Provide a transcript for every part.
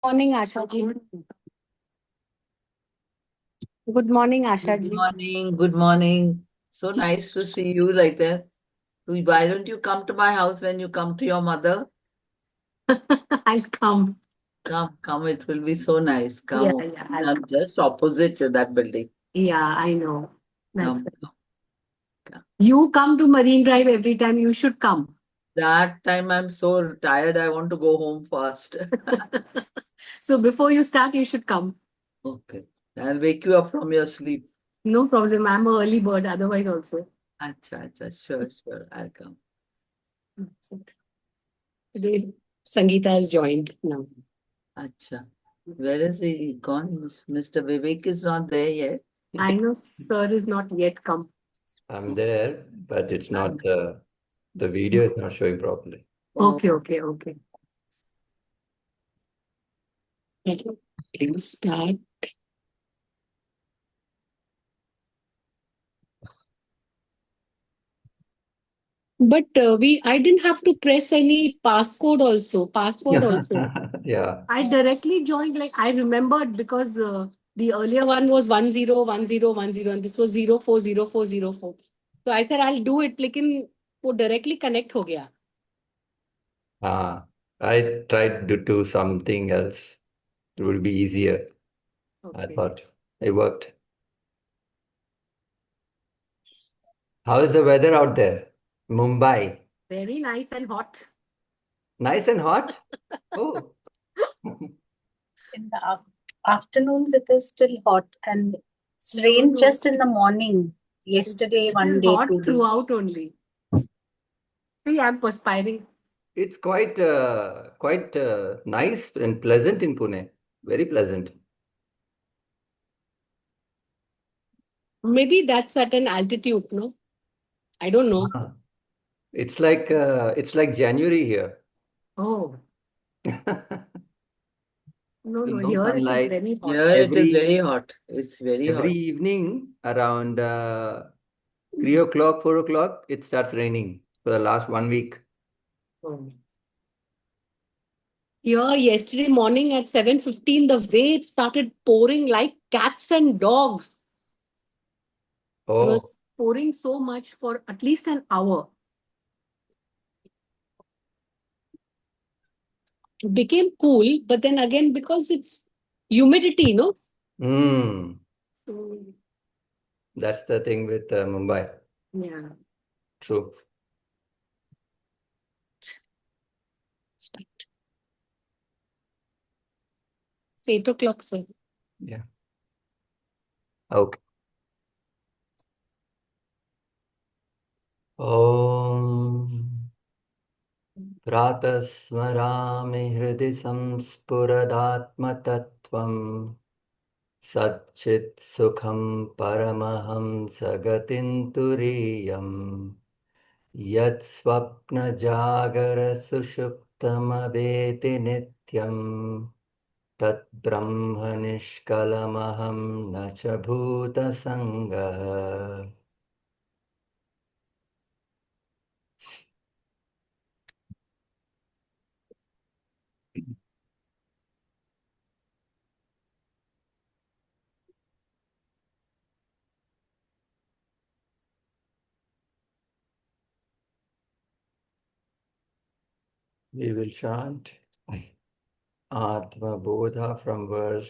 Morning, Asha ji. Good morning, Asha Good ji. morning. Good morning. So nice to see you like that. Why don't you come to my house when you come to your mother? I'll come. Come. It will be so nice. Yeah, Come. yeah, I'll I'm come. just opposite to that building. Yeah, I know. That's Come, it. come. You come to Marine Drive every time. You should come. That time I'm so tired. I want to go home fast. So before you start, you should come. Okay. I'll wake you up from your sleep. No problem. I'm an early bird. Otherwise, also. Acha. Sure. I'll come. That's it. Today, Sangeeta has joined now. Acha. Where is he gone? Mr. Vivek is not there yet. I know Sir is not yet come. I'm there, but it's not the video is not showing properly. Okay. Please start. But I didn't have to press any password also. Yeah. I directly joined, like I remembered because the earlier one was 101010 and this was 040404. So I said I'll do it, लेकिन वो directly connect हो गया. I tried to do something else. It would be easier. I Okay. thought it worked. How is the weather out there? Mumbai. Very nice and hot. Nice and hot? Oh. In the afternoons, it is still hot, and it's rained just in the morning. Yesterday, one day, Hot 2 days. throughout only. See, I'm perspiring. It's quite nice and pleasant in Pune. Very pleasant. Maybe that's at an altitude, no? I don't know. It's like January here. Oh. No, So no here it is sunlight. very hot. Here it is very hot. It's very Every hot. evening around 3 o'clock, 4 o'clock, it starts raining for the last 1 week. Oh. Here, yesterday morning at 7:15, the way it started pouring like cats and dogs. It Oh, was pouring so much for at least an hour. It became cool, but then again, because it's humidity, no? So, that's the thing with Mumbai. yeah. True. Start. It's 8 o'clock, sir. Yeah. Okay. Om Prata Smarami Hridi Samspuradaatmatattvam Satchit Sukham Paramaham Sagatin Turiyam Yat Swapna Jagara Sushuptamaveti Nityam Tat Brahma Nishkalamaham Nacha Bhuta Sangha. We will chant Atmabodha from verse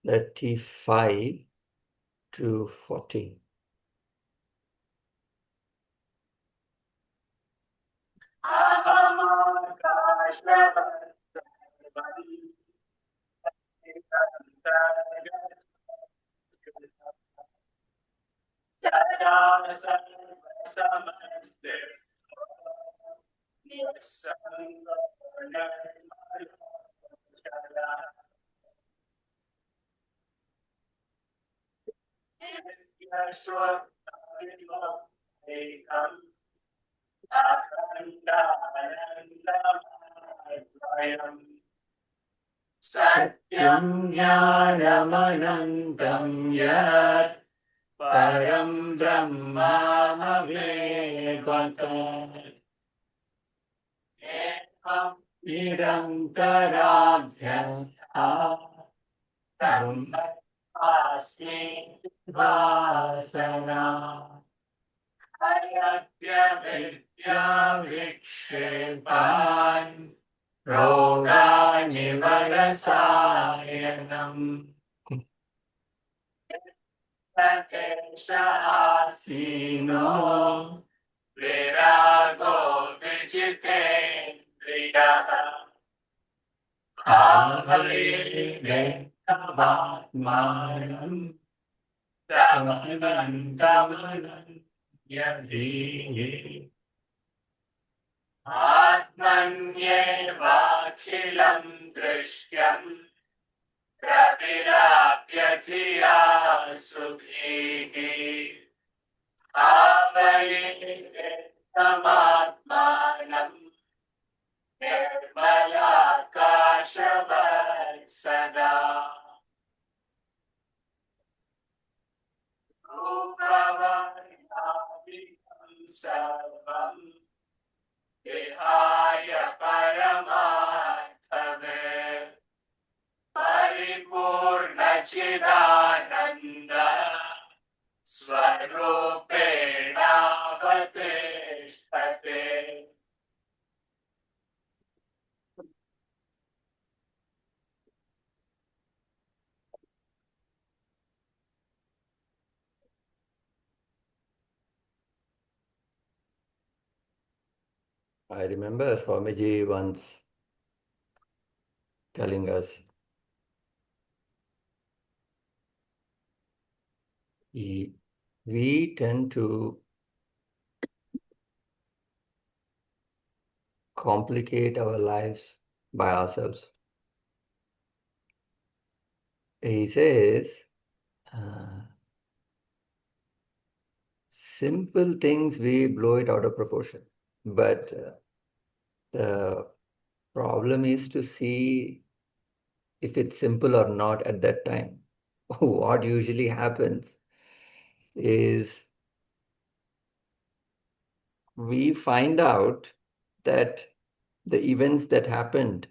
35 to 40. Satyam Jnanamanantam Yat Param Brahma Havevatam Nirantarabhyam Asmi Vasana Ayatya Vidya Vikshepan Rogani Varasayanam Tatesha Asino Virago Vijitendriya Avayene Tavatmanam Damanan Damanan Yadi Atmanyevakhilam Drishyam Pravirapyathiya Sukhihi Avayene Tamatmanam Nirmalakashavar Rupavayabhikam sarvam vihaya paramatave paripurna chidananda swarupena vatishtate. I remember Swamiji once telling us, we tend to complicate our lives by ourselves. He says, simple things, we blow it out of proportion. But the problem is to see if it's simple or not at that time. What usually happens is we find out that the events that happened,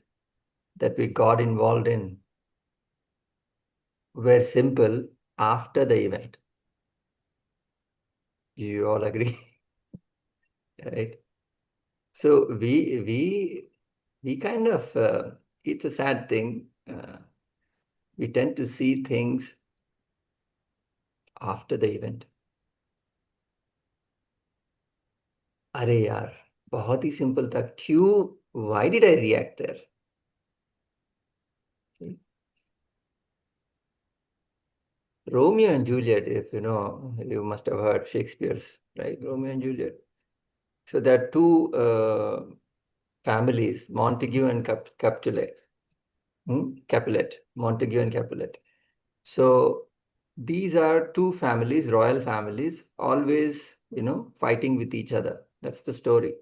that we got involved in, were simple after the event. You all agree? Right? So we kind of, it's a sad thing. We tend to see things after the event. अरे यार बहुत ही simple था, क्यों, why did I react there? Okay. Romeo and Juliet, if you know, you must have heard Shakespeare's, right? Romeo and Juliet. So there are two families, Montague and Capulet. Capulet, Montague and Capulet. So these are two families, royal families, always, fighting with each other. That's the story.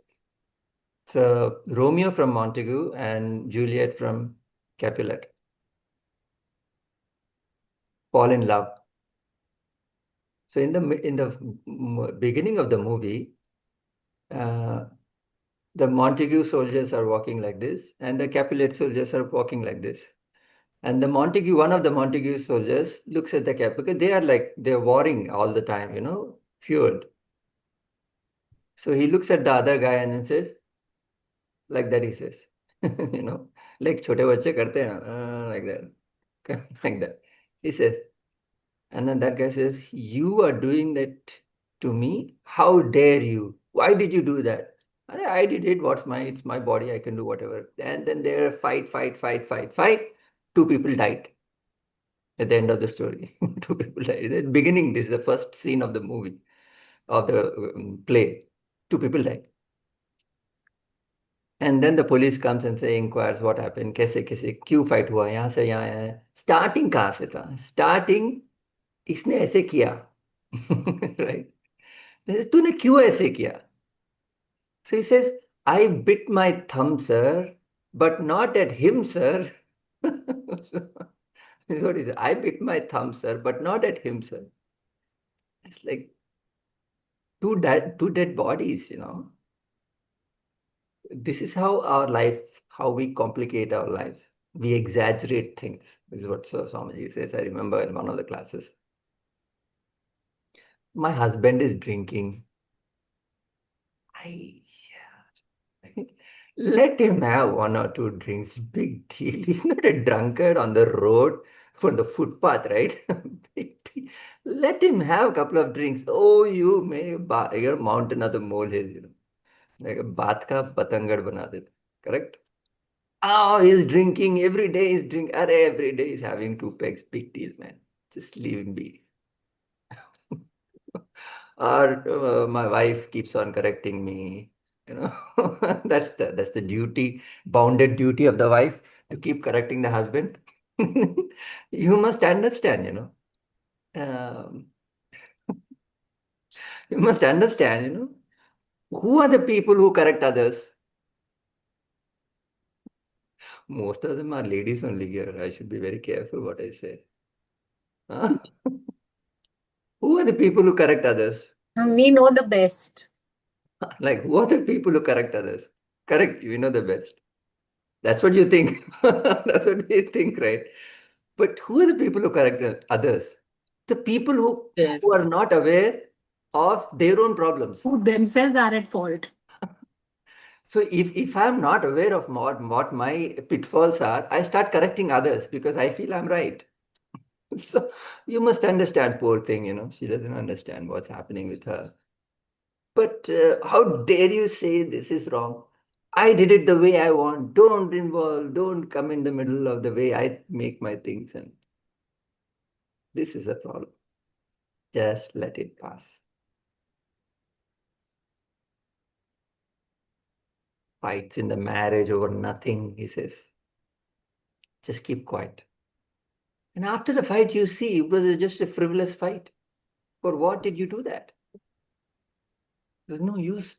So Romeo from Montague and Juliet from Capulet fall in love. So in the beginning of the movie, the Montague soldiers are walking like this, and the Capulet soldiers are walking like this. And one of the Montague soldiers looks at the Cap, because they're warring all the time, fueled. So he looks at the other guy and then says, like that he says, like chote bacche karte hain, like that, like that. He says, and then that guy says, you are doing that to me? How dare you? Why did you do that? I did it. It's my body. I can do whatever. And then there fight. Two people died at the end of the story. Two people died. In the beginning, this is the first scene of the movie, of the play. Two people died. And then the police comes and inquires what happened, कैसे क्यों fight हुआ, यहाँ से यहाँ है, starting कहाँ से था, starting इसने ऐसे किया, right? तूने क्यों ऐसे किया? So he says, I bit my thumb, sir, but not at him, sir. So, this is what he said. I bit my thumb, sir, but not at him, sir. It's like two dead bodies, This is how we complicate our lives. We exaggerate things, is what Sir Swamiji says. I remember in one of the classes. My husband is drinking. I Let him have one or two drinks. Big deal. He's not a drunkard on the road for the footpath, right? Big deal. Let him have a couple of drinks. Oh, you may your mountain or the molehill, like a bath ka patangad bana dete. Correct? Oh, he's drinking every day. He's drink. Every day he's having two pegs. Big deal, man. Just leave him be. Or my wife keeps on correcting me. That's the duty, bounded duty of the wife to keep correcting the husband. You must understand. Um, you must understand. Who are the people who correct others? Most of them are ladies only here. I should be very careful what I say. Huh? Who are the people who correct others? We know the best. Like, who are the people who correct others? Correct, you know the best. That's what you think. That's what you think, right? But who are the people who correct others? The people Yes. who are not aware of their own problems. Who themselves are at fault. So if I'm not aware of what my pitfalls are, I start correcting others because I feel I'm right. So you must understand, poor thing, she doesn't understand what's happening with her. But how dare you say this is wrong? I did it the way I want. Don't come in the middle of the way I make my things. And this is a problem. Just let it pass. Fights in the marriage over nothing, he says. Just keep quiet. And after the fight, you see it was just a frivolous fight. For what did you do that? There's no use.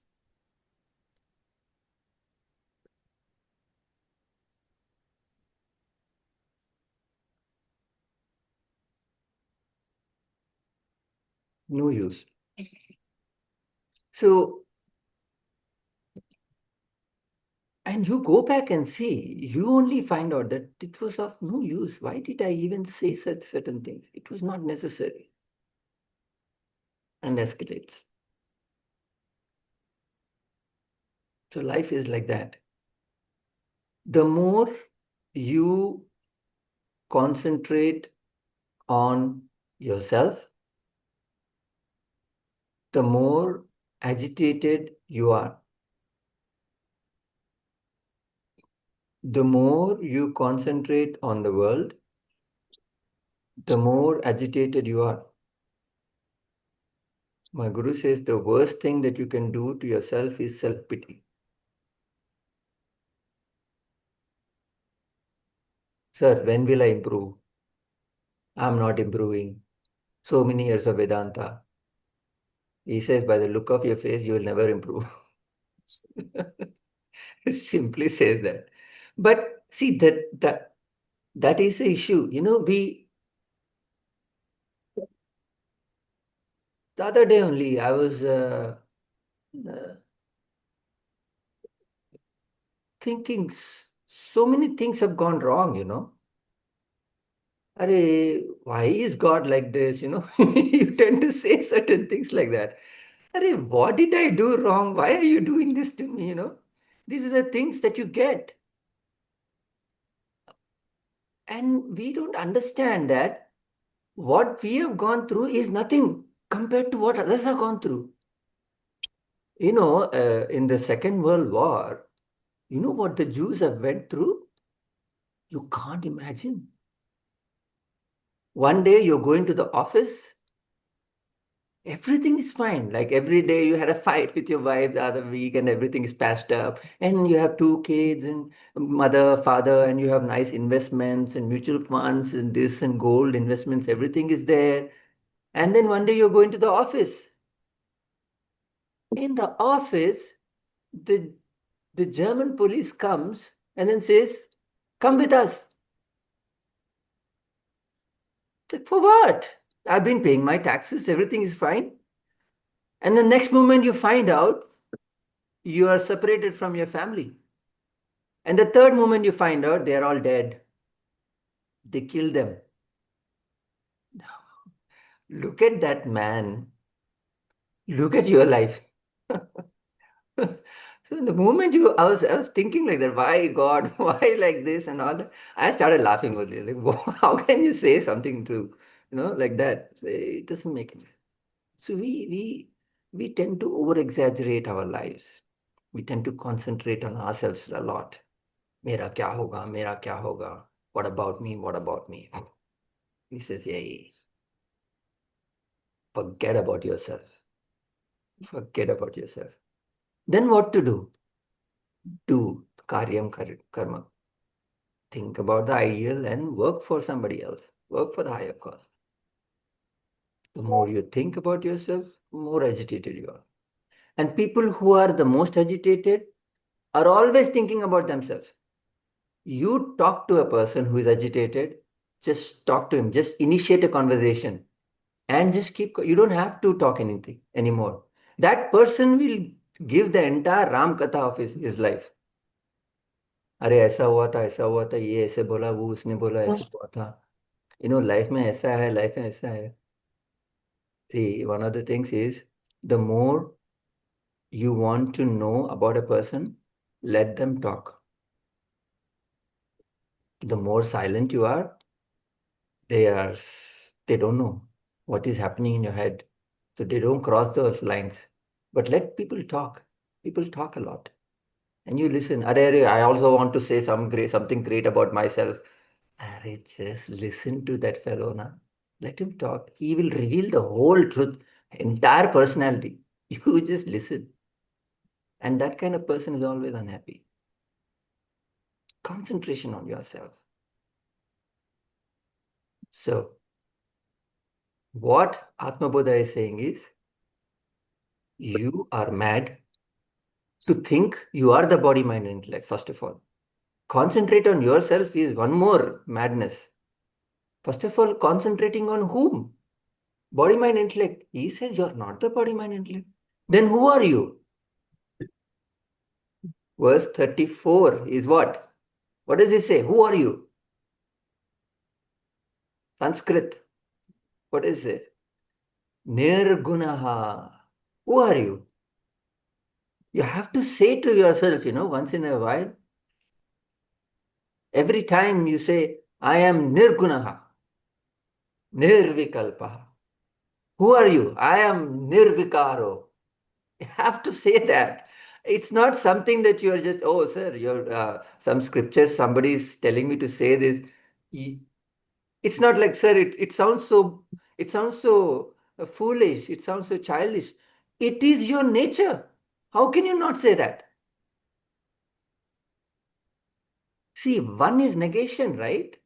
No use. So, and you go back and see, you only find out that it was of no use. Why did I even say such certain things? It was not necessary. And escalates. So life is like that. The more you concentrate on yourself, the more agitated you are. The more you concentrate on the world, the more agitated you are. My guru says the worst thing that you can do to yourself is self-pity. Sir, when will I improve? I'm not improving. So many years of Vedanta. He says, by the look of your face, you will never improve. Simply says that. But see, that is the issue. The other day only, I was uh, thinking so many things have gone wrong. Why is God like this? You tend to say certain things like that. What did I do wrong? Why are you doing this to me? These are the things that you get. And we don't understand that what we have gone through is nothing compared to what others have gone through. In the Second World War, you know what the Jews have went through? You can't imagine. One day you're going to the office, everything is fine. Like every day you had a fight with your wife the other week and everything is patched up. And you have two kids and mother, father, and you have nice investments and mutual funds and this and gold investments, everything is there. And then one day you're going to the office. In the office, the German police comes and then says, come with us. Like, for what? I've been paying my taxes, everything is fine. And the next moment you find out you are separated from your family. And the third moment you find out they are all dead. They kill them. Look at that man. Look at your life. So in the moment I was thinking like that, why God, why like this and all that? I started laughing only. Like, how can you say something to, like that? It doesn't make any sense. So we tend to over exaggerate our lives. We tend to concentrate on ourselves a lot. Mera kya hoga? Mera kya hoga? What about me? What about me? He says, yeah, forget about yourself. Forget about yourself. Then what to do? Do karyam karma. Think about the ideal and work for somebody else. Work for the higher cause. The more you think about yourself, more agitated you are. And people who are the most agitated are always thinking about themselves. You talk to a person who is agitated, just talk to him, just initiate a conversation and just you don't have to talk anything anymore. That person will give the entire Ram Katha of his life. अरे ऐसा हुआ था ये ऐसे बोला वो उसने बोला ऐसे हुआ था लाइफ में ऐसा है लाइफ में ऐसा है See, one of the things is the more you want to know about a person, let them talk. The more silent you are, they don't know what is happening in your head. So they don't cross those lines. But let people talk. People talk a lot. And you listen. Are, I also want to say something great about myself. Are, just listen to that fellow now. Let him talk. He will reveal the whole truth, entire personality. You just listen. And that kind of person is always unhappy. Concentration on yourself. So, what Atmabodha is saying is, you are mad to think you are the body, mind, and intellect, first of all. Concentrate on yourself is one more madness. First of all, concentrating on whom? Body, mind, intellect. He says you're not the body, mind, intellect. Then who are you? Verse 34 is what? What does it say? Who are you? Sanskrit. What is it? Nirgunaha. Who are you? You have to say to yourself, once in a while. Every time you say, I am Nirgunaha, Nirvikalpaha. Who are you? I am Nirvikaro. You have to say that. It's not something that you're just, oh, sir, you're some scriptures, somebody is telling me to say this. It's not like, sir, it sounds so foolish. It sounds so childish. It is your nature. How can you not say that? See, one is negation, right?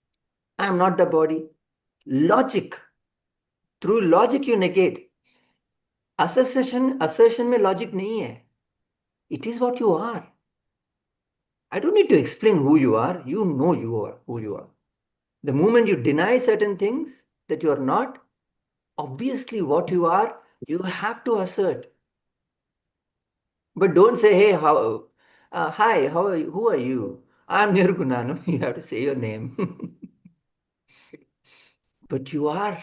I am not the body. Logic. Through logic you negate. Assertion में logic नहीं है. It is what you are. I don't need to explain who you are. You know you are who you are. The moment you deny certain things that you are not, obviously what you are, you have to assert. But don't say, hey, hi, how are you? Who are you? I'm Nirguna. No, you have to say your name. But you are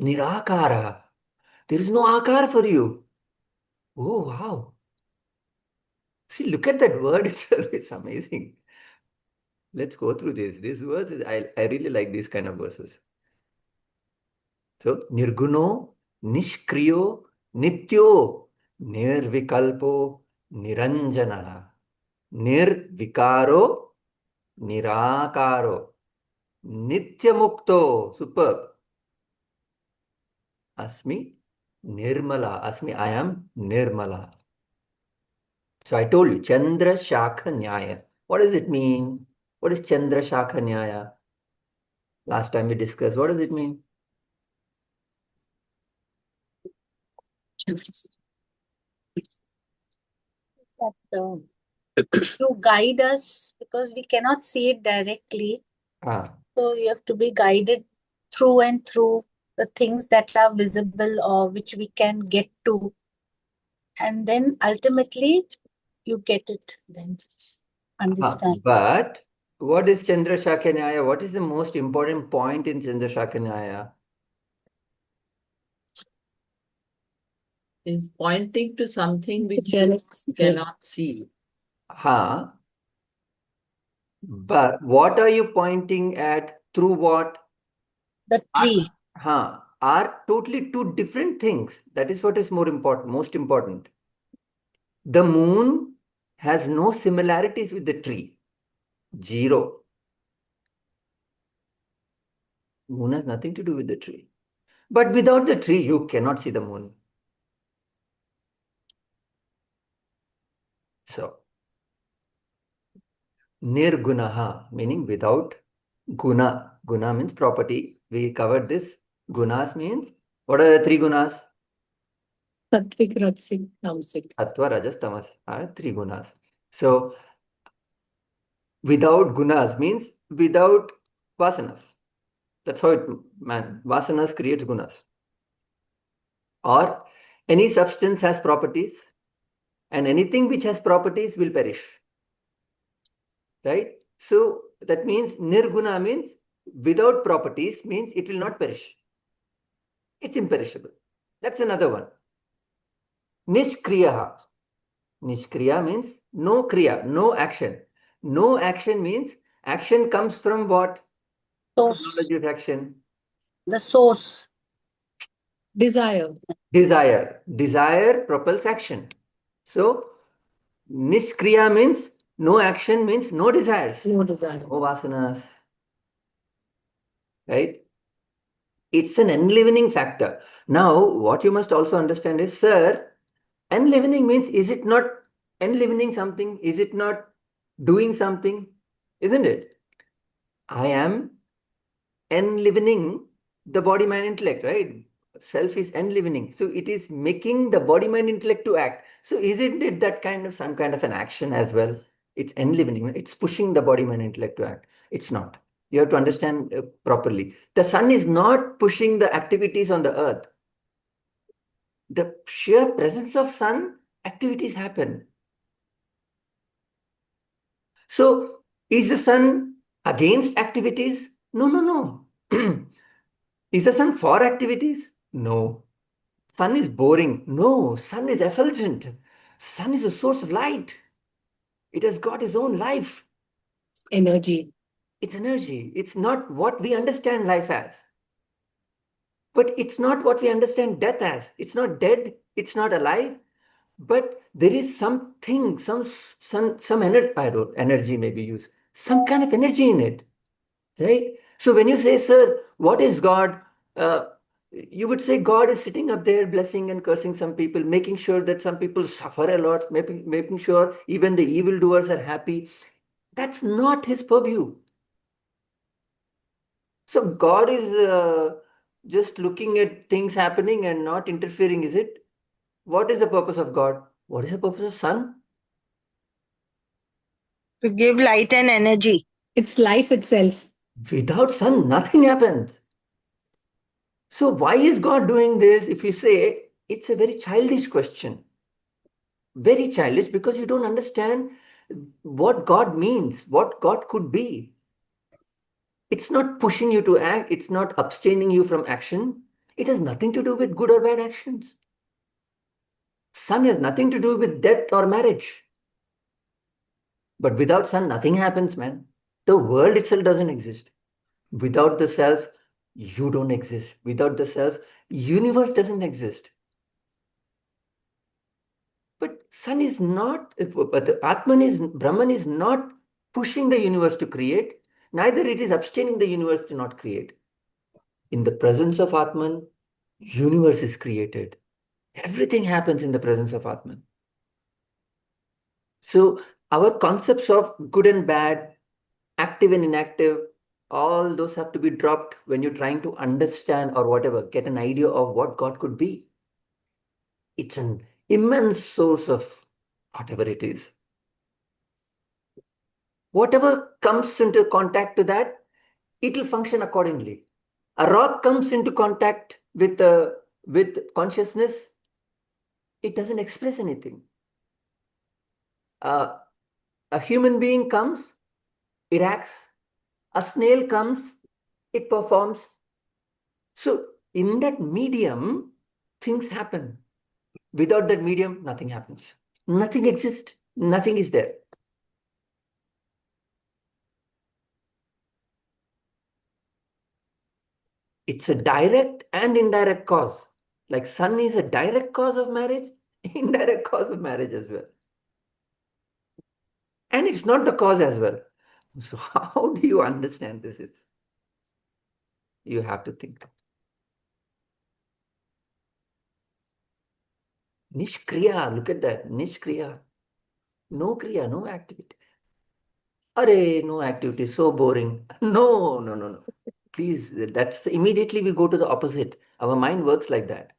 Nirakara. There is no akar for you. Oh, wow. See, look at that word itself. It's amazing. Let's go through this. These verses, I really like these kind of verses. So, Nirguno, Nishkriyo, Nityo, Nirvikalpo, Niranjana, Nirvikaro, Nirakaro, Nityamukto, superb. Asmi, Nirmala. Asmi, I am Nirmala. So I told you, Chandra Shakha Nyaya. What does it mean? What is Chandra Shakha Nyaya? Last time we discussed, what does it mean? That to guide us, because we cannot see it directly. So you have to be guided through and through the things that are visible or which we can get to. And then ultimately you get it, then understand. But What is Chandra Shakya Nyaya? What is the most important point in Chandra Shakya Nyaya? Is pointing to something which you cannot see. Huh? But what are you pointing at through what? The tree. Are totally two different things. That is what is more important, most important. The moon has no similarities with the tree. Zero. Moon has nothing to do with the tree. But without the tree, you cannot see the moon. So, nirgunaha, meaning without guna. Guna means property. We covered this. Gunas means, what are the three gunas? Satvik, Rajsik, Tamsik. Sattva, Rajas, Tamas are three gunas. So, without gunas means without vasanas. That's how vasanas creates gunas. Or any substance has properties, and anything which has properties will perish. Right? So that means nirguna means without properties, means it will not perish. It's imperishable. That's another one. Nishkriya. Nishkriya means no kriya, no action. No action means action comes from what? Source. Knowledge of action. The source. Desire. Desire. Desire propels action. So Nishkriya means no action, means no desires. No desire. No vasanas. Right? It's an enlivening factor. Now, what you must also understand is, sir, enlivening means, is it not enlivening something? Is it not doing something? Isn't it? I am enlivening the body, mind, intellect, right? Self is enlivening. So it is making the body, mind, intellect to act. So isn't it that kind of some kind of an action as well? It's enlivening. It's pushing the body, mind, intellect to act. It's not. You have to understand properly. The sun is not pushing the activities on the earth. The sheer presence of sun, activities happen. So is the sun against activities? No, no, no. Is the sun for activities? No. Sun is boring. No, sun is effulgent. Sun is a source of light. It has got its own life. Energy. It's energy. It's not what we understand life as. But it's not what we understand death as. It's not dead. It's not alive. But there is something, some energy, I don't, energy may be used, some kind of energy in it. Right? So when you say, sir, what is God? You would say God is sitting up there blessing and cursing some people, making sure that some people suffer a lot, making sure even the evildoers are happy. That's not his purview. So God is just looking at things happening and not interfering, is it? What is the purpose of God? What is the purpose of sun? To give light and energy. It's life itself. Without sun, nothing happens. So why is God doing this? If you say, it's a very childish question. Very childish, because you don't understand what God means, what God could be. It's not pushing you to act. It's not abstaining you from action. It has nothing to do with good or bad actions. Sun has nothing to do with death or marriage. But without sun, nothing happens, man. The world itself doesn't exist. Without the self, you don't exist. Without the self, universe doesn't exist. But sun is not, but the Atman is, Brahman is not pushing the universe to create, neither it is abstaining the universe to not create. In the presence of Atman, universe is created. Everything happens in the presence of Atman. So our concepts of good and bad, active and inactive, all those have to be dropped when you're trying to understand or whatever, get an idea of what God could be. It's an immense source of whatever it is. Whatever comes into contact to that, it will function accordingly. A rock comes into contact with consciousness, it doesn't express anything. A human being comes, it acts. A snail comes, it performs. So in that medium, things happen. Without that medium, nothing happens. Nothing exists. Nothing is there. It's a direct and indirect cause. Like sun is a direct cause of marriage, indirect cause of marriage as well. And it's not the cause as well. So how do you understand this? You have to think. Nishkriya, look at that. Nishkriya. No kriya, no activities. Arey, no activity, so boring. No. Please, that's immediately we go to the opposite. Our mind works like that.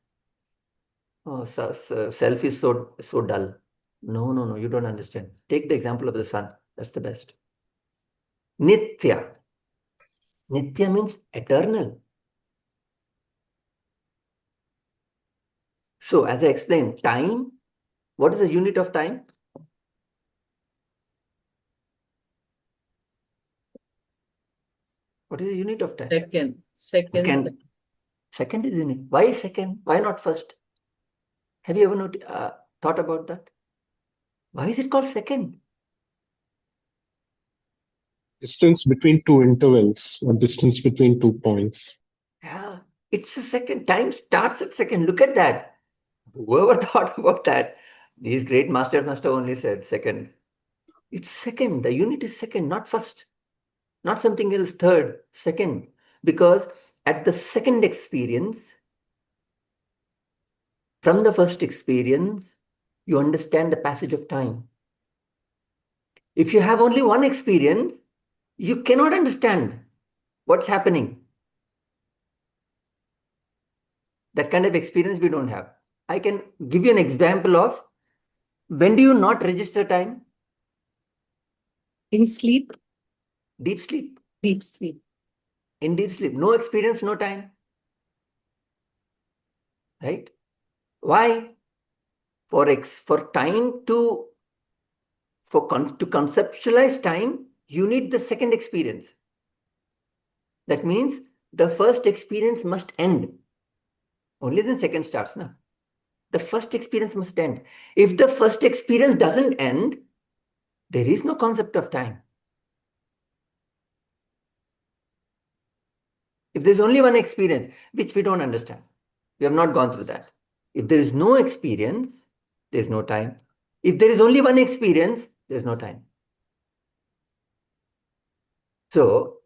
Oh, self is so dull. No, you don't understand. Take the example of the sun. That's the best. Nitya. Nitya means eternal. So, as I explained, time, what is the unit of time? What is the unit of time? Second. Second is unit. Why second? Why not first? Have you ever thought about that? Why is it called second? Distance between two intervals or distance between 2 points. Yeah, it's a second. Time starts at second. Look at that. Whoever thought about that? These great masters must have only said second. It's second. The unit is second, not first. Not something else, third, second. Because at the second experience, from the first experience, you understand the passage of time. If you have only one experience, you cannot understand what's happening. That kind of experience we don't have. I can give you an example of when do you not register time? In sleep? Deep sleep. Deep sleep. In deep sleep. No experience, no time. Right? Why? For time to conceptualize time, you need the second experience. That means the first experience must end. Only then second starts now. The first experience must end. If the first experience doesn't end, there is no concept of time. If there's only one experience, which we don't understand, we have not gone through that. If there is no experience, there's no time. If there is only one experience, there's no time. So,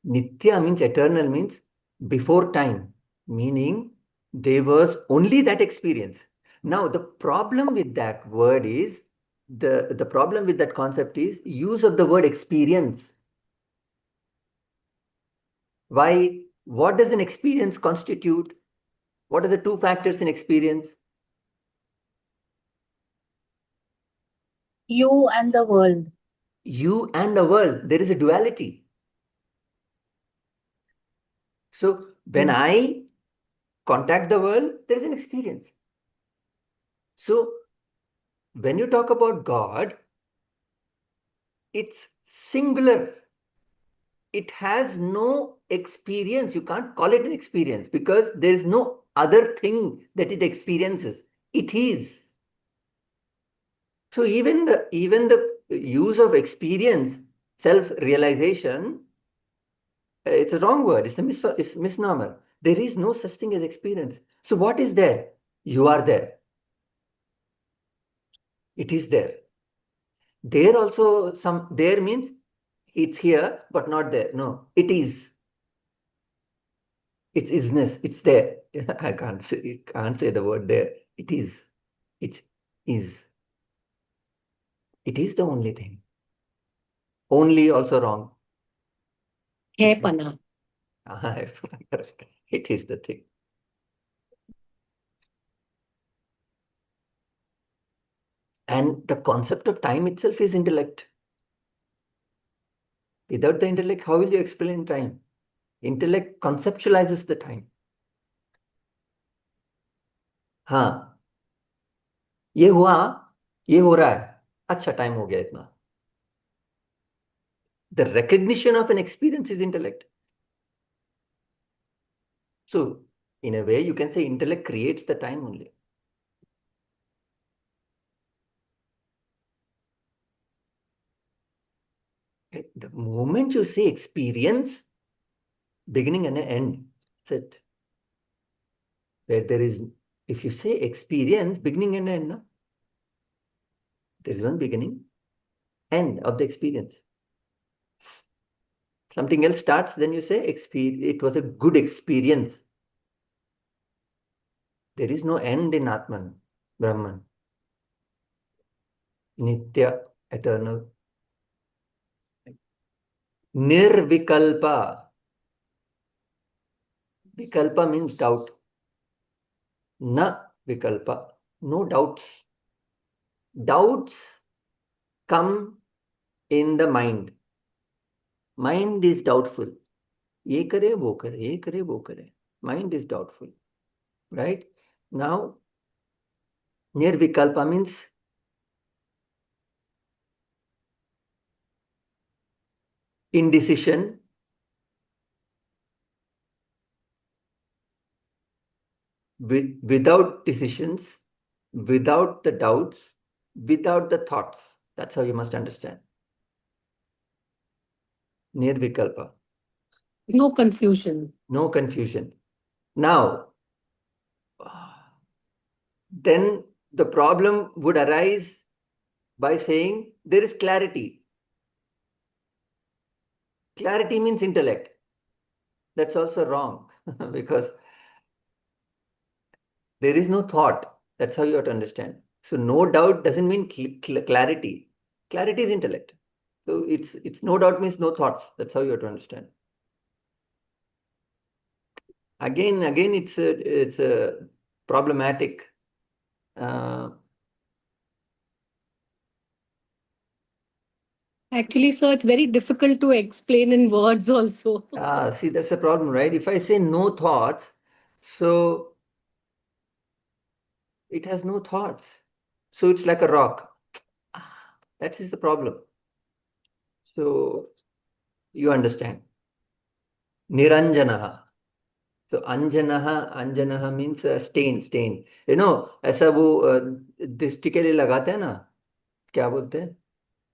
Nitya means eternal, means before time, meaning there was only that experience. Now, the problem with that word is, the problem with that concept is use of the word experience. Why? What does an experience constitute? What are the two factors in experience? You and the world. You and the world. There is a duality. So when I contact the world, there is an experience. So when you talk about God, it's singular. It has no experience. You can't call it an experience because there is no other thing that it experiences. It is. So even the use of experience, self-realization, it's a wrong word. It's misnomer. There is no such thing as experience. So what is there? You are there. It is there. There also there means it's here but not there. No, it is. It's isness. It's there. I can't say the word there. It is. It is. It is the only thing. Only also wrong. Hai pana. It is the thing. And the concept of time itself is intellect. Without the intellect, how will you explain time? Intellect conceptualizes the time. हाँ, ये हुआ, ये हो रहा है, अच्छा time हो गया इतना. The recognition of an experience is intellect. So, in a way, you can say intellect creates the time only. The moment you say experience, beginning and an end, that's it. Where there is, if you say experience, beginning and end, no? There is one beginning, end of the experience. Something else starts, then you say it was a good experience. There is no end in Atman, Brahman. Nitya, eternal. Nirvikalpa. Vikalpa means doubt. Na vikalpa. No doubts. Doubts come in the mind. Mind is doubtful. Ye kare, wo kare, ye kare, wo kare. Mind is doubtful. Right? Now, nirvikalpa means indecision, without decisions, without the doubts, without the thoughts. That's how you must understand. Nirvikalpa. No confusion. No confusion. Now, then the problem would arise by saying there is clarity. Clarity means intellect. That's also wrong because there is no thought. That's how you have to understand. So no doubt doesn't mean clarity. Clarity is intellect. So it's no doubt means no thoughts. That's how you have to understand. Again, it's a problematic. Actually, sir, it's very difficult to explain in words also. See, that's the problem, right? If I say no thoughts, so it has no thoughts. So it's like a rock. That is the problem. So you understand. Niranjanaha. So anjanaha means stain. You know, ऐसा वो दृष्टि के लिए लगाते हैं ना, क्या बोलते हैं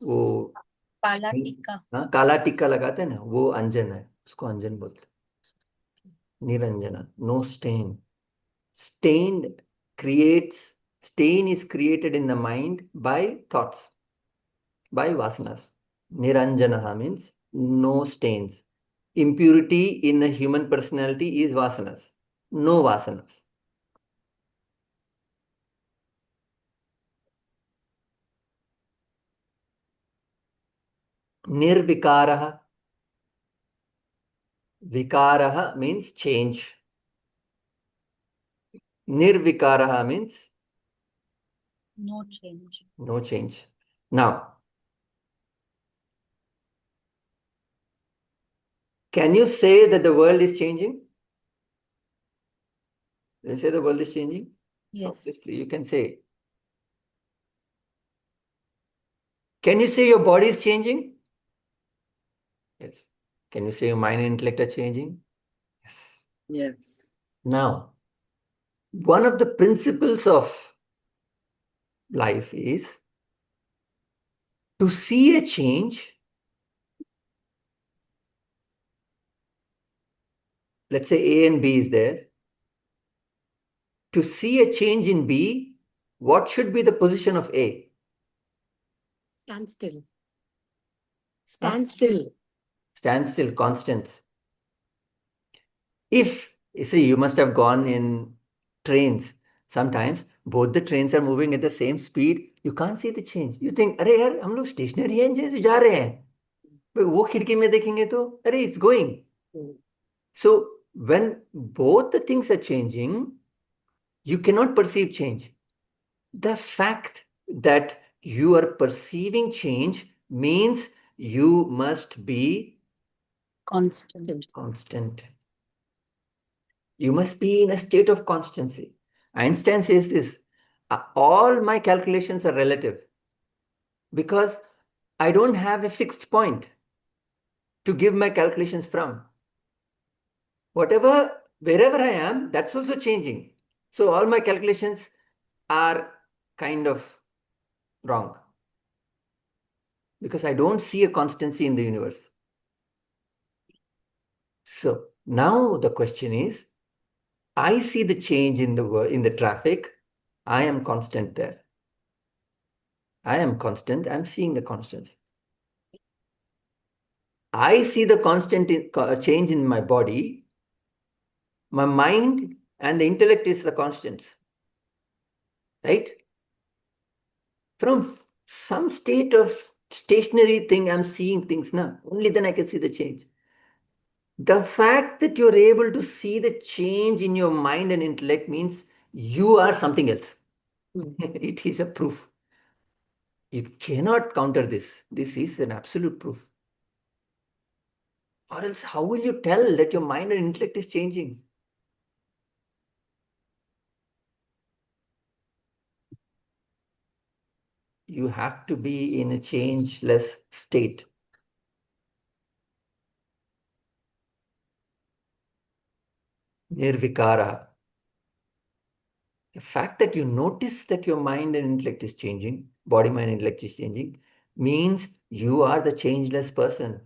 वो, काला टीका। हाँ, काला टिक्का लगाते हैं ना, वो अंजन है, उसको अंजन बोलते हैं. Niranjana, no stain. Stain is created in the mind by thoughts, by vasanas. Niranjanaha means no stains. Impurity in a human personality is vasanas. No vasanas. Nirvikaraha. Vikaraha means change. Nirvikaraha means No change. no change. Now, can you say that the world is changing? Can you say the world is changing? Yes. Obviously, you can say. Can you say your body is changing? Yes. Can you say your mind and intellect are changing? Yes. Yes. Now, one of the principles of life is to see a change. Let's say A and B is there. To see a change in B, what should be the position of A? Stand still. Stand still. Stand still, constants. If, you see, you must have gone in trains. Sometimes both the trains are moving at the same speed. You can't see the change. You think, अरे यार हम लोग stationery हैं जैसे जा रहे हैं. वो खिड़की में देखेंगे तो अरे it's going. So when both the things are changing, you cannot perceive change. The fact that you are perceiving change means you must be constant. You must be in a state of constancy. Einstein says this, all my calculations are relative because I don't have a fixed point. to give my calculations from. Wherever I am, that's also changing. So all my calculations are kind of wrong because I don't see a constancy in the universe. So now the question is, I see the change in the traffic. I am constant there. I am constant. I'm seeing the constants. I see the constant change in my body. My mind and the intellect is the constants. Right? From some state of stationary thing, I'm seeing things now. Only then I can see the change. The fact that you're able to see the change in your mind and intellect means you are something else. It is a proof. You cannot counter this. This is an absolute proof. Or else, how will you tell that your mind and intellect is changing? You have to be in a changeless state. Nirvikara. The fact that you notice that your mind and intellect is changing, body, mind, intellect is changing, means you are the changeless person,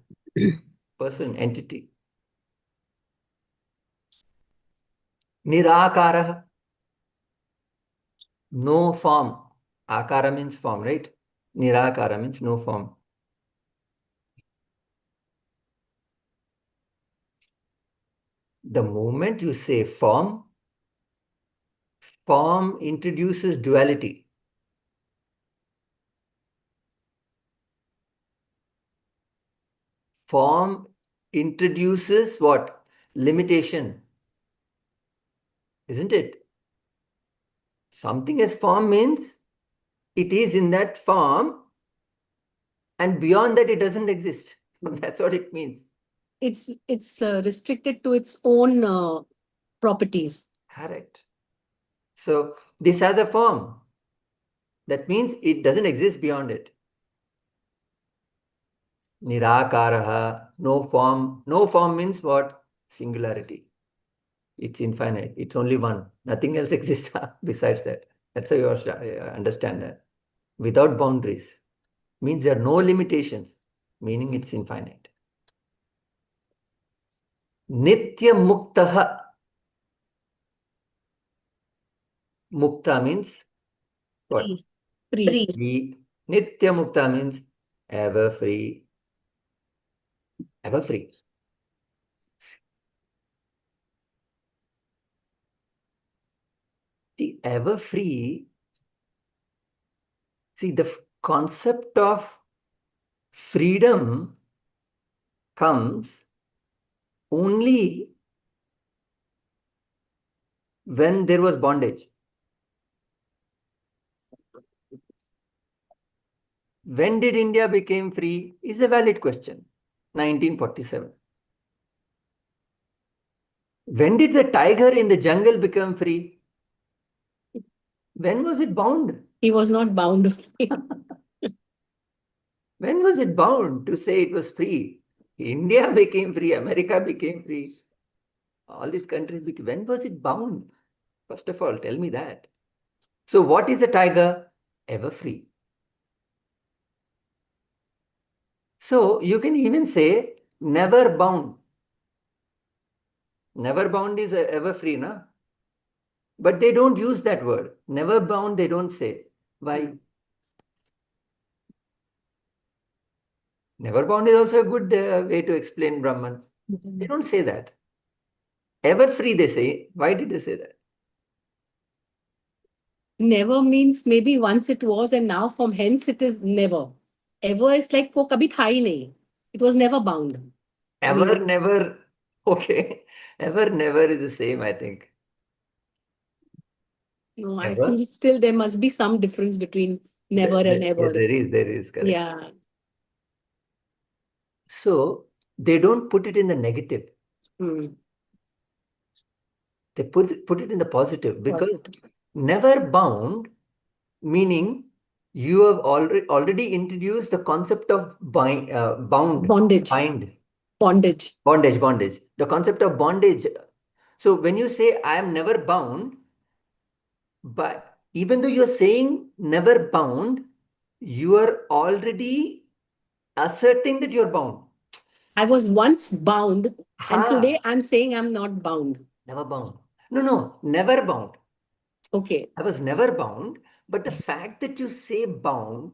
entity. Nirakara. No form. Akara means form, right? Nirakara means no form. The moment you say form introduces duality. Form introduces what? Limitation. Isn't it? Something as form means it is in that form and beyond that it doesn't exist. That's what it means. It's restricted to its own properties. Correct. So this has a form. That means it doesn't exist beyond it. Nirakaraha, no form. No form means what? Singularity. It's infinite. It's only one. Nothing else exists besides that. That's how you understand that. Without boundaries. Means there are no limitations. Meaning it's infinite. Nitya Muktaha. Mukta means what? Free. Free. Nitya Mukta means ever free. Ever free. The ever free, see, the concept of freedom comes only when there was bondage. When did India become free is a valid question. 1947. When did the tiger in the jungle become free? When was it bound? He was not bound. When was it bound to say it was free? India became free, America became free. All these countries became. When was it bound? First of all, tell me that. So what is a tiger? Ever free. So you can even say never bound. Never bound is ever free, na? But they don't use that word. Never bound, they don't say. Why? Never bound is also a good way to explain Brahman. They don't say that. Ever free, they say. Why did they say that? Never means maybe once it was and now from hence it is never. Ever is like wo kabhi tha hi nahi. It was never bound. Ever, never. Okay. Ever, never is the same, I think. No, I Ever? feel still there must be some difference between never and ever. There is, correct. Yeah. So they don't put it in the negative. They put it in the positive because never bound, meaning you have already introduced the concept of bondage. Bind. Bondage. Bondage. The concept of bondage. So when you say I am never bound, but even though you're saying never bound, you are already asserting that you're bound. I was once bound, and Ha, today I'm saying I'm not bound. never bound. No, never bound. Okay. I was never bound, but the fact that you say bound,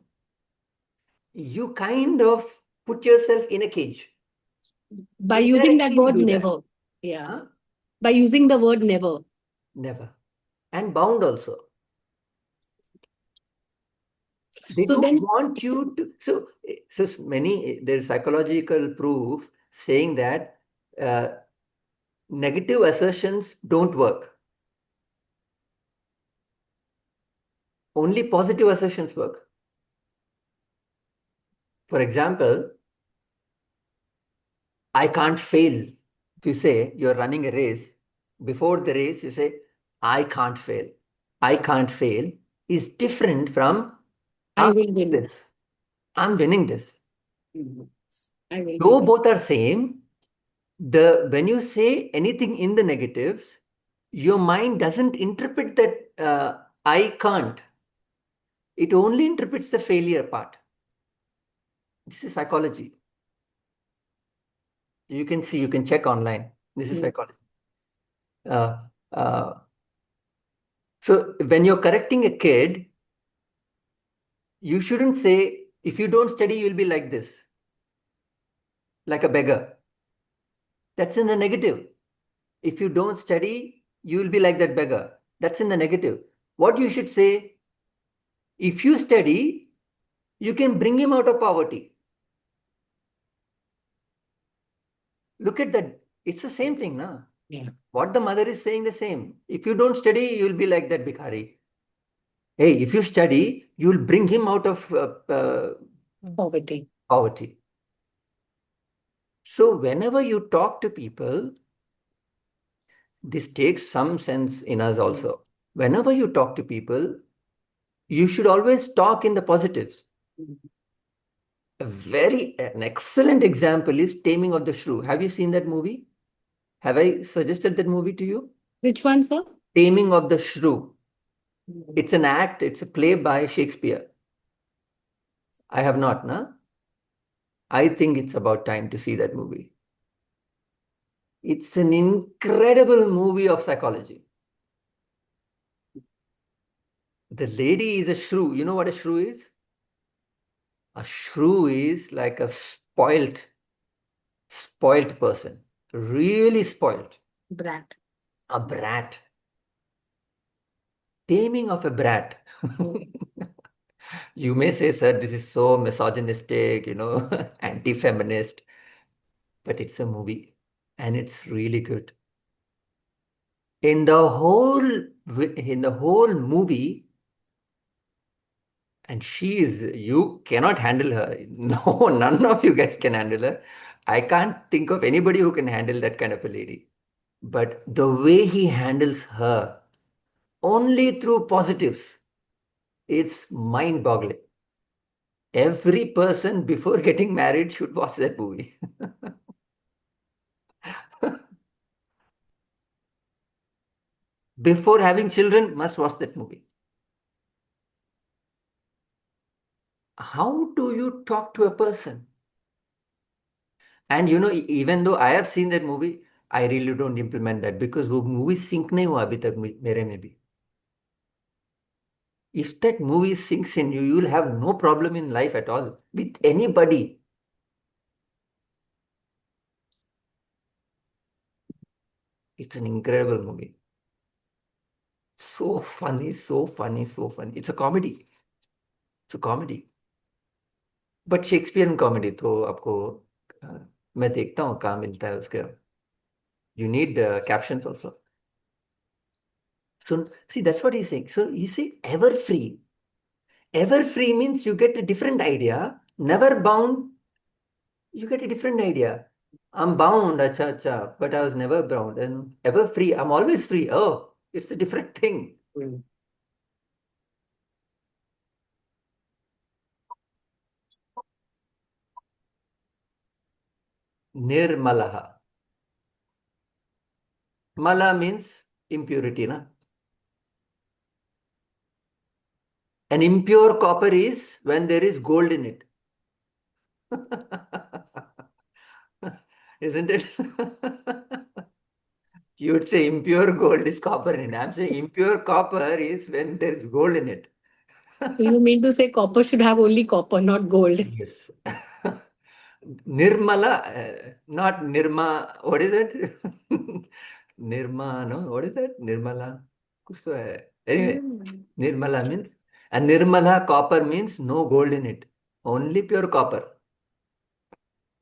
you kind of put yourself in a cage. By using that Indirectly you word do that. never. Yeah. Huh? By using the word never. Never. And bound also. They So don't then, want you to. So many, there's psychological proof saying that negative assertions don't work. Only positive assertions work. For example, I can't fail. If you say you're running a race, before the race, you say, I can't fail. I can't fail is different from I I'm will win. this. I'm winning this. I will Though win. both are same, when you say anything in the negatives, your mind doesn't interpret that I can't. It only interprets the failure part. This is psychology. You can see, you can check online. This is Yes. psychology. Uh, uh, so when you're correcting a kid, you shouldn't say, if you don't study, you'll be like this, like a beggar. That's in the negative. If you don't study, you will be like that beggar. That's in the negative. What you should say, if you study, you can bring him out of poverty. Look at that. It's the same thing, na? Yeah. What the mother is saying the same. If you don't study, you'll be like that bhikhari. Hey, if you study, you'll bring him out of Poverty. poverty. So whenever you talk to people, this takes some sense in us also. Whenever you talk to people, you should always talk in the positives. An excellent example is Taming of the Shrew. Have you seen that movie? Have I suggested that movie to you? Which one, sir? Taming of the Shrew. It's an act, it's a play by Shakespeare. I have not, na? I think it's about time to see that movie. It's an incredible movie of psychology. The lady is a shrew. You know what a shrew is? A shrew is like a spoilt person, really spoilt. Brat. A brat. Taming of a brat. You may say, sir, this is so misogynistic, anti-feminist, but it's a movie and it's really good. In the whole movie, and you cannot handle her. No, none of you guys can handle her. I can't think of anybody who can handle that kind of a lady. But the way he handles her, only through positives, it's mind-boggling. Every person before getting married should watch that movie. Before having children, must watch that movie. How do you talk to a person? And even though I have seen that movie, I really don't implement that because वो movie sync नहीं हुआ अभी तक मेरे में भी. If that movie sinks in you, you will have no problem in life at all with anybody. It's an incredible movie. So funny, so funny, so funny. It's a comedy. It's a comedy. But Shakespearean comedy तो आपको मैं देखता हूँ कहाँ मिलता है उसके. You need captions also. So see, that's what he's saying. So he's saying ever free. Ever free means you get a different idea. Never bound, you get a different idea. I'm bound, acha, but I was never bound. And ever free, I'm always free. Oh, it's a different thing. Nirmalaha. Mala means impurity, na? An impure copper is when there is gold in it. Isn't it? You would say impure gold is copper in it. I'm saying impure copper is when there is gold in it. So you mean to say copper should have only copper, not gold? Yes. Nirmala, not Nirma. What is it? Nirma, no? What is that? Nirmala. कुछ तो है. Anyway, Nirmala means, and Nirmala copper means no gold in it. Only pure copper.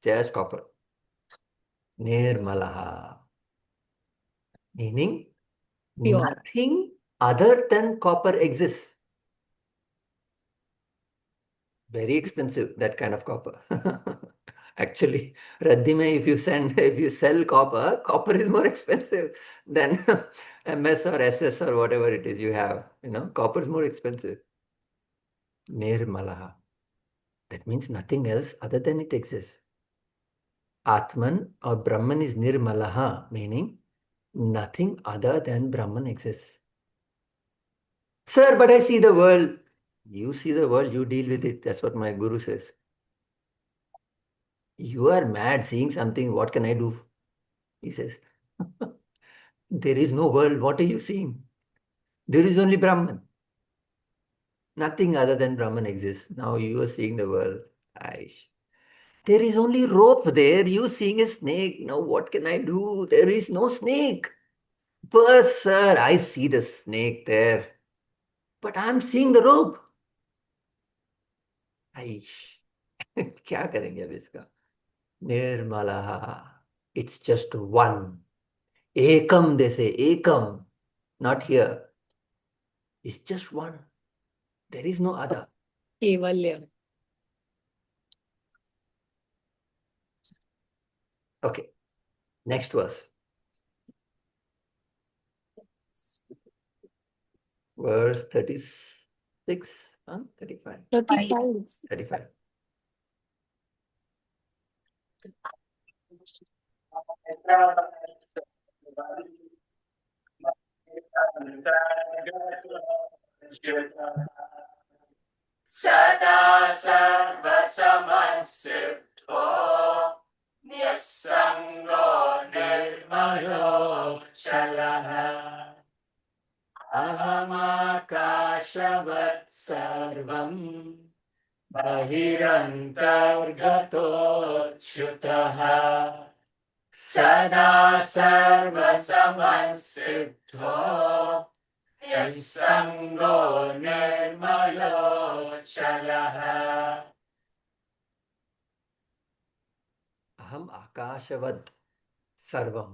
Just copper. Nirmalaha. Meaning, Pure. nothing other than copper exists. Very expensive, that kind of copper. Actually, Radhi mein, if you sell copper, copper is more expensive than MS or SS or whatever it is you have. You know, copper is more expensive. Nirmalaha. That means nothing else other than it exists. Atman or Brahman is Nirmalaha, meaning nothing other than Brahman exists. Sir, but I see the world. You see the world, you deal with it. That's what my guru says. You are mad seeing something. What can I do? He says. There is no world. What are you seeing? There is only Brahman. Nothing other than Brahman exists. Now you are seeing the world. Aish. There is only rope there. You seeing a snake. Now what can I do? There is no snake. But sir, I see the snake there. But I'm seeing the rope. Aish. क्या करेंगे अब इसका? Nirmalaha. It's just one. Ekam, they say. Ekam. Not here. It's just one. There is no other. Kevalya. Okay. Next verse. Verse 36. 35. 35. 35. Sada sarva samasiddho nisango nirmalo chalaha ahamakashavat sarvam bahirantargato chutaha sada sarva samasiddho nisango nirmalo chalaha. Aham akashavad sarvam.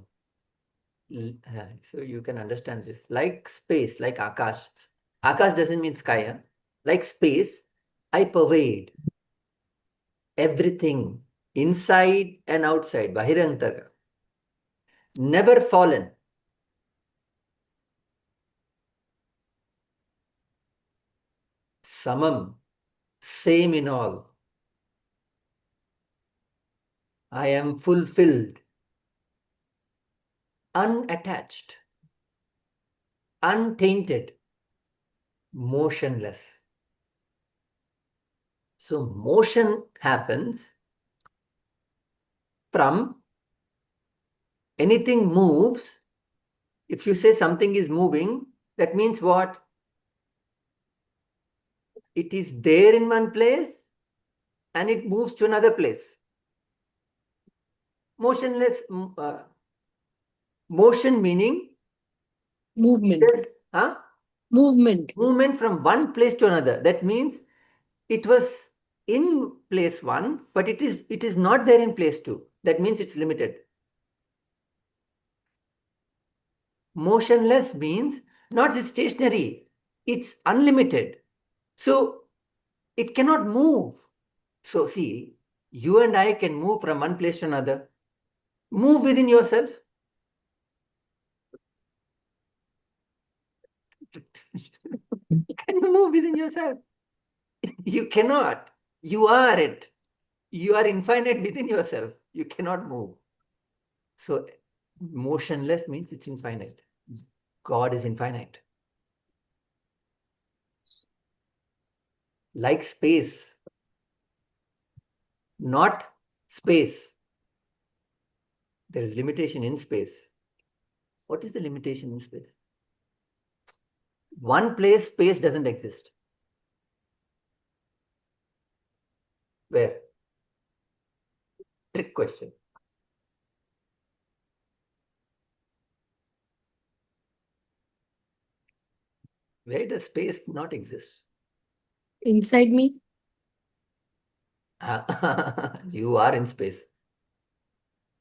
So you can understand this. Like space, like akash. Akash doesn't mean sky. Huh? Like space, I pervade everything inside and outside. Bahirantara. Never fallen. Samam. Same in all. I am fulfilled. Unattached. Untainted. Motionless. So motion happens from anything moves. If you say something is moving, that means what? It is there in one place and it moves to another place. Motionless, motion meaning? Movement. Huh? Movement. Movement from one place to another. That means it was in place one, but it is not there in place two. That means it's limited. Motionless means not stationary. It's unlimited. So it cannot move. So see, you and I can move from one place to another. Move within yourself. Can you move within yourself? You cannot. You are it. You are infinite within yourself. You cannot move. So motionless means it's infinite. God is infinite. Like space, not space. There is limitation in space. What is the limitation in space? One place, space doesn't exist. Where? Trick question. Where does space not exist? Inside me. You are in space.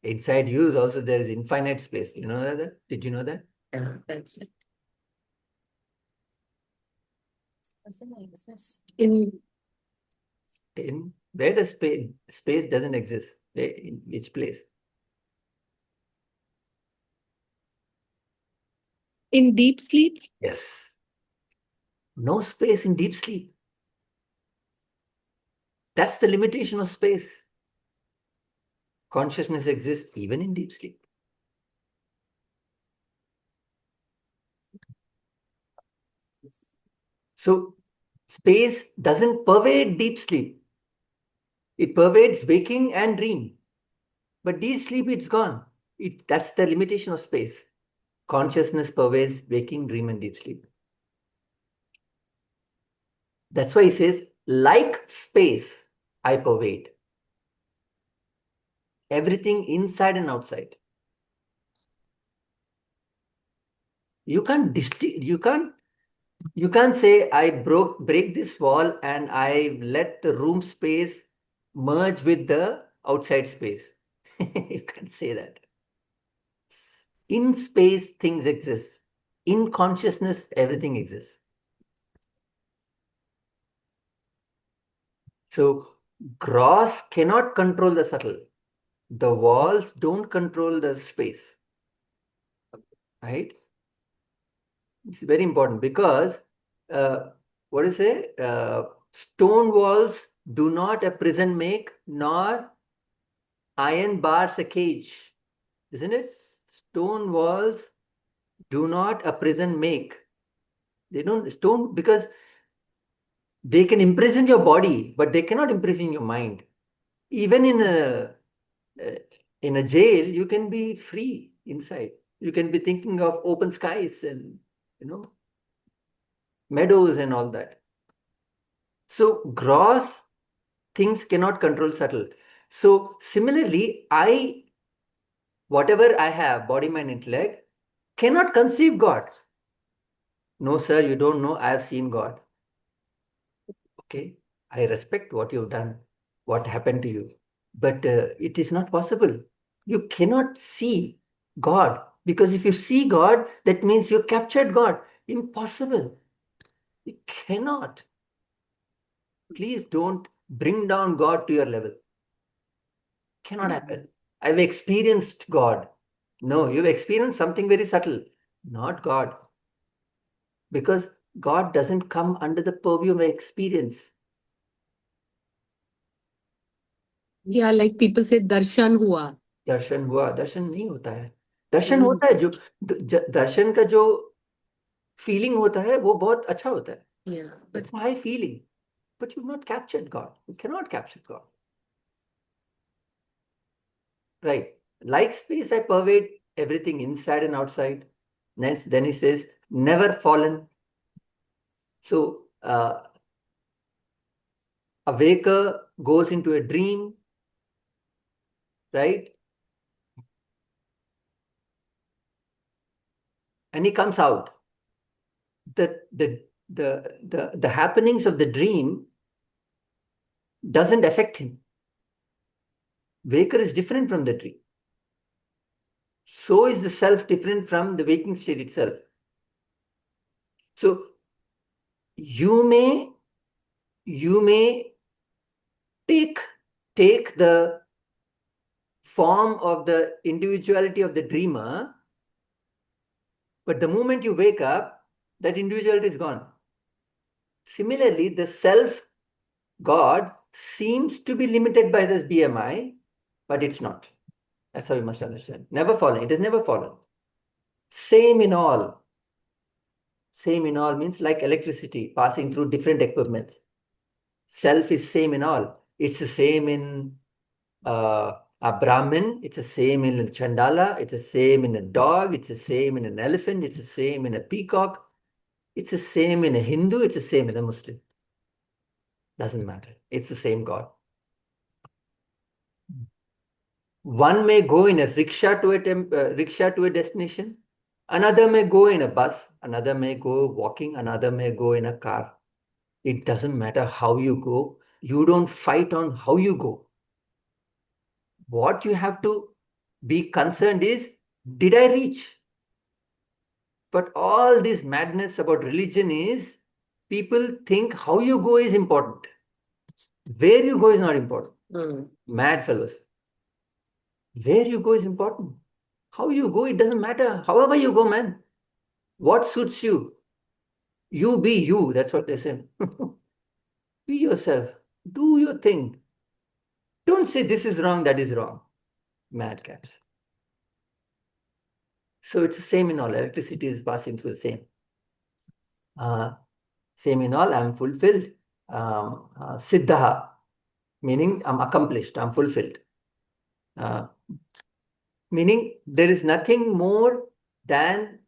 Inside you is also there is infinite space. You know that? Did you know that? Yeah, that's it. Doesn't exist. In Where does space doesn't exist? In which place? in deep sleep. Yes. No space in deep sleep. That's the limitation of space. Consciousness exists even in deep sleep. So space doesn't pervade deep sleep. It pervades waking and dream. But deep sleep, it's gone. That's the limitation of space. Consciousness pervades waking, dream, and deep sleep. That's why he says, like space, I pervade. Everything inside and outside. You can't say I break this wall and I let the room space merge with the outside space. You can't say that. In space, things exist. In consciousness, everything exists. So gross cannot control the subtle. The walls don't control the space. Right? It's very important because what do you say? Stone walls do not a prison make, nor iron bars a cage. Isn't it? Stone walls do not a prison make. They don't stone because they can imprison your body, but they cannot imprison your mind. Even in a jail, you can be free inside. You can be thinking of open skies and meadows and all that. So gross things cannot control subtle. So similarly, whatever I have, body, mind, intellect, cannot conceive God. No, sir, you don't know. I have seen God. Okay, I respect what you've done, what happened to you. But it is not possible. You cannot see God because if you see God, that means you captured God. Impossible. You cannot. Please don't bring down God to your level. Cannot happen. I've experienced God. No, you've experienced something very subtle, not God. Because God doesn't come under the purview of experience. Yeah, like people say darshan hua. दर्शन हुआ दर्शन नहीं होता है दर्शन होता है जो दर्शन का जो feeling होता है वो बहुत अच्छा होता है Yeah, but it's a high feeling but you've not captured God. You cannot capture God. Right. Like space, I pervade everything inside and outside. Next, then he says, never fallen. So a waker goes into a dream, right? And he comes out. The happenings of the dream doesn't affect him. Waker is different from the dream. So is the self different from the waking state itself. So you may take the form of the individuality of the dreamer, but the moment you wake up, that individuality is gone. Similarly, the self God seems to be limited by this BMI, but it's not. That's how you must understand. Never fallen. It has never fallen. Same in all. Same in all means like electricity passing through different equipments. Self is same in all. It's the same in a Brahmin, it's the same in a Chandala, it's the same in a dog, it's the same in an elephant, it's the same in a peacock, it's the same in a Hindu, it's the same in a Muslim. Doesn't matter. It's the same God. One may go in a rickshaw to a destination. Another may go in a bus. Another may go walking. Another may go in a car. It doesn't matter how you go. You don't fight on how you go. What you have to be concerned is, did I reach? But all this madness about religion is, people think how you go is important. Where you go is not important. Mad fellows. Where you go is important. How you go, it doesn't matter. However you go, man. What suits you? You be you. That's what they say. Be yourself. Do your thing. Don't say this is wrong, that is wrong. Madcaps. So it's the same in all. Electricity is passing through the same. Same in all, I'm fulfilled. Siddha, meaning I'm accomplished, I'm fulfilled. Meaning there is nothing more than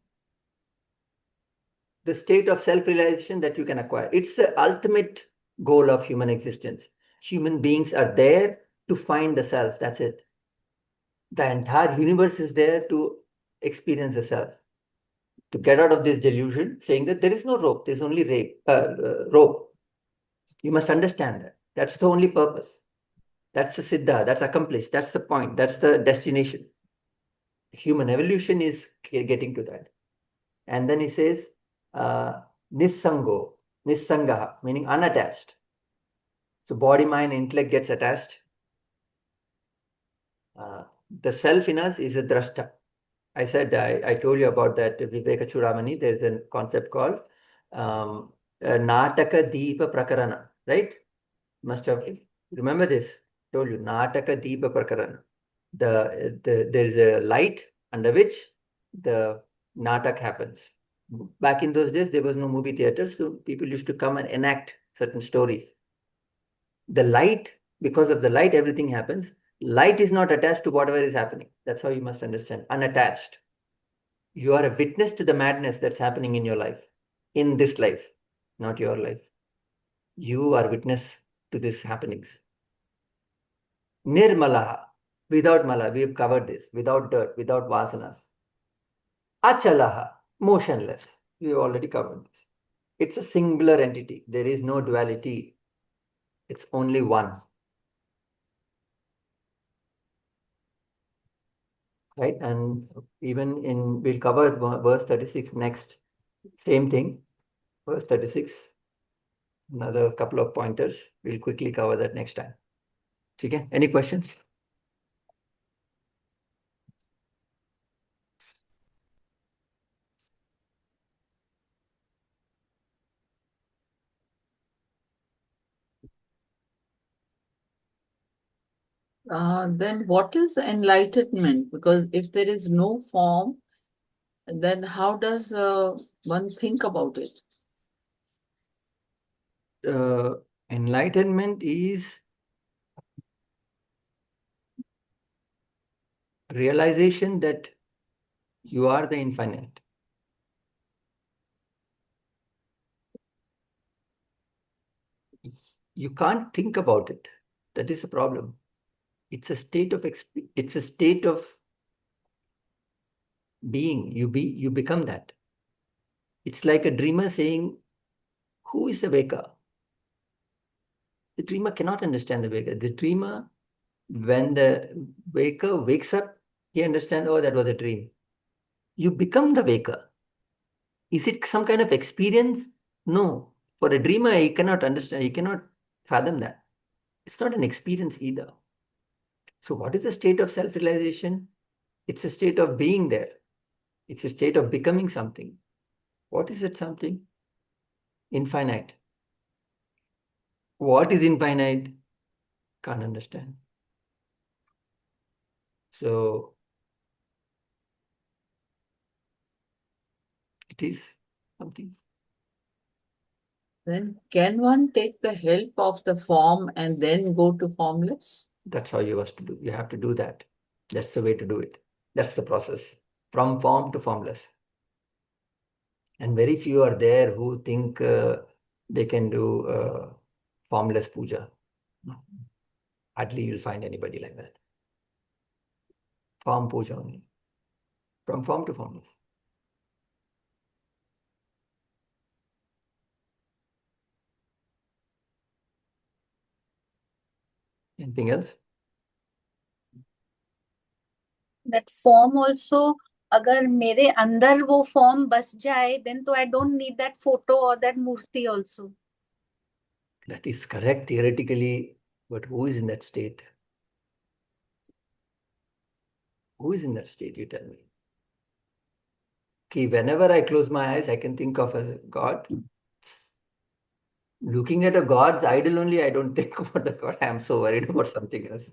the state of self-realization that you can acquire. It's the ultimate goal of human existence. Human beings are there to find the self. That's it. The entire universe is there to experience the self. To get out of this delusion, saying that there is no rope, there's only rope. You must understand that. That's the only purpose. That's the siddha, that's accomplished, that's the point, that's the destination. Human evolution is getting to that. And then he says, nissango, nissangaha, meaning unattached. So body, mind, intellect gets attached. The self in us is a drashta. I said, I told you about that Viveka Chudamani. There's a concept called Nataka Deepa Prakarana, right? Must have remember this. Told you Nataka Deepa Prakarana. There is a light under which the natak happens. Back in those days, there was no movie theater, so people used to come and enact certain stories. The light, because of the light, everything happens. Light is not attached to whatever is happening. That's how you must understand. Unattached. You are a witness to the madness that's happening in your life, in this life, not your life. You are witness to these happenings. Nirmalaha, without mala, we have covered this, without dirt, without vasanas. Achalaha, motionless. We have already covered this. It's a singular entity. There is no duality. It's only one. Right? And even we'll cover verse 36 next. Same thing. Verse 36. Another couple of pointers. We'll quickly cover that next time. Okay? Any questions? Then what is enlightenment? Because if there is no form, then how does one think about it? Enlightenment is realization that you are the infinite. You can't think about it. That is the problem. It's a state of being. You become that. It's like a dreamer saying, who is the waker? The dreamer cannot understand the waker. The dreamer, when the waker wakes up, he understands, oh, that was a dream. You become the waker. Is it some kind of experience? No. For a dreamer, he cannot understand, he cannot fathom that. It's not an experience either. So what is the state of self-realization? It's a state of being there. It's a state of becoming something. What is that something? Infinite. What is infinite? Can't understand. So it is something. Then can one take the help of the form and then go to formless? That's how you have to do. You have to do that. That's the way to do it. That's the process. From form to formless. And very few are there who think they can do formless puja. Hardly you'll find anybody like that. Form puja only. From form to formless. Anything else? That form also, अगर मेरे अंदर वो form बस जाए, then तो I don't need that photo or that murti also. That is correct theoretically, but who is in that state? Who is in that state, you tell me? Okay, whenever I close my eyes, I can think of a God. Looking at a God's idol only, I don't think about the God. I am so worried about something else.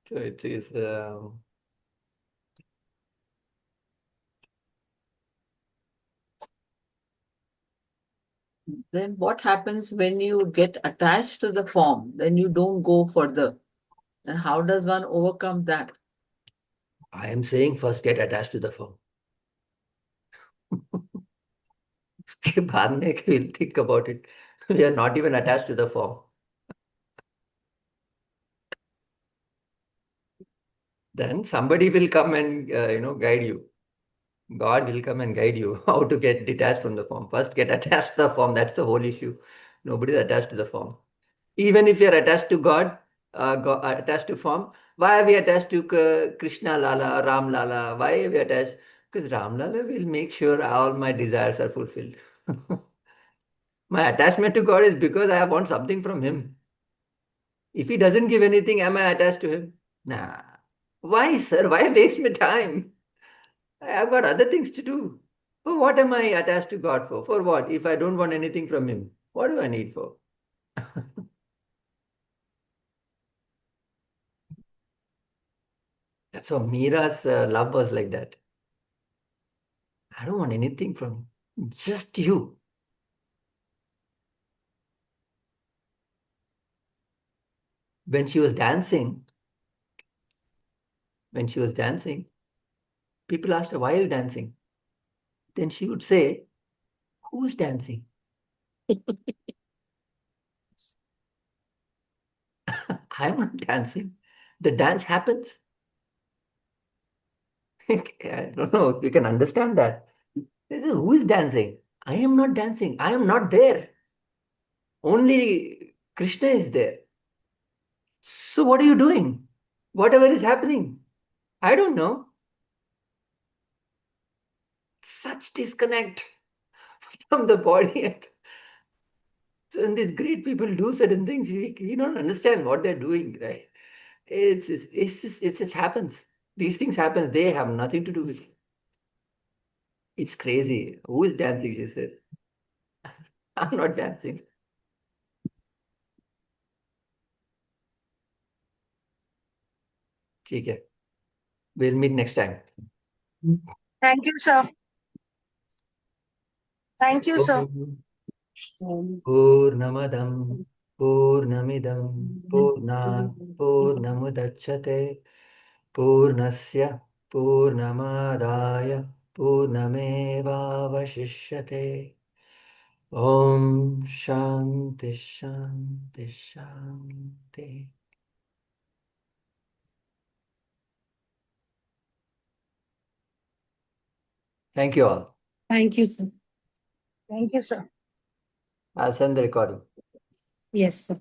So it is. Then what happens when you get attached to the form? Then you don't go further. And how does one overcome that? I am saying first get attached to the form. उसके बाद में we'll think about it. We are not even attached to the form. Then somebody will come and guide you. God will come and guide you how to get detached from the form. First, get attached to the form. That's the whole issue. Nobody is attached to the form. Even if you're attached to God, attached to form, why are we attached to Krishna Lala, Ram Lala? Why are we attached? Because Ram Lala will make sure all my desires are fulfilled. My attachment to God is because I want something from Him. If He doesn't give anything, am I attached to Him? Nah. Why, sir? Why waste my time? I've got other things to do. For what am I attached to God for? For what? If I don't want anything from Him, what do I need for? That's how Mira's love was like that. I don't want anything from you, just you. When she was dancing, people asked her, why are you dancing? Then she would say, who's dancing? I'm not dancing. The dance happens. I don't know if you can understand that. Who is dancing? I am not dancing. I am not there. Only Krishna is there. So what are you doing? Whatever is happening, I don't know. Such disconnect from the body. And so when these great people do certain things, you don't understand what they're doing, right? It just happens. These things happen. They have nothing to do with it. It's crazy. Who is dancing? She said. I'm not dancing. ठीक है. We'll meet next time. Thank you, sir. Thank you, sir. पूर्णमदं पूर्णमिदं पूर्णात् पूर्णमुदच्छते पूर्णस्य पूर्णमादाय पूर्णमेवावशिष्यते ॐ शान्ति शान्ति शान्ति. Thank you all. Thank you, sir. Thank you, sir. I'll send the recording. Yes, sir.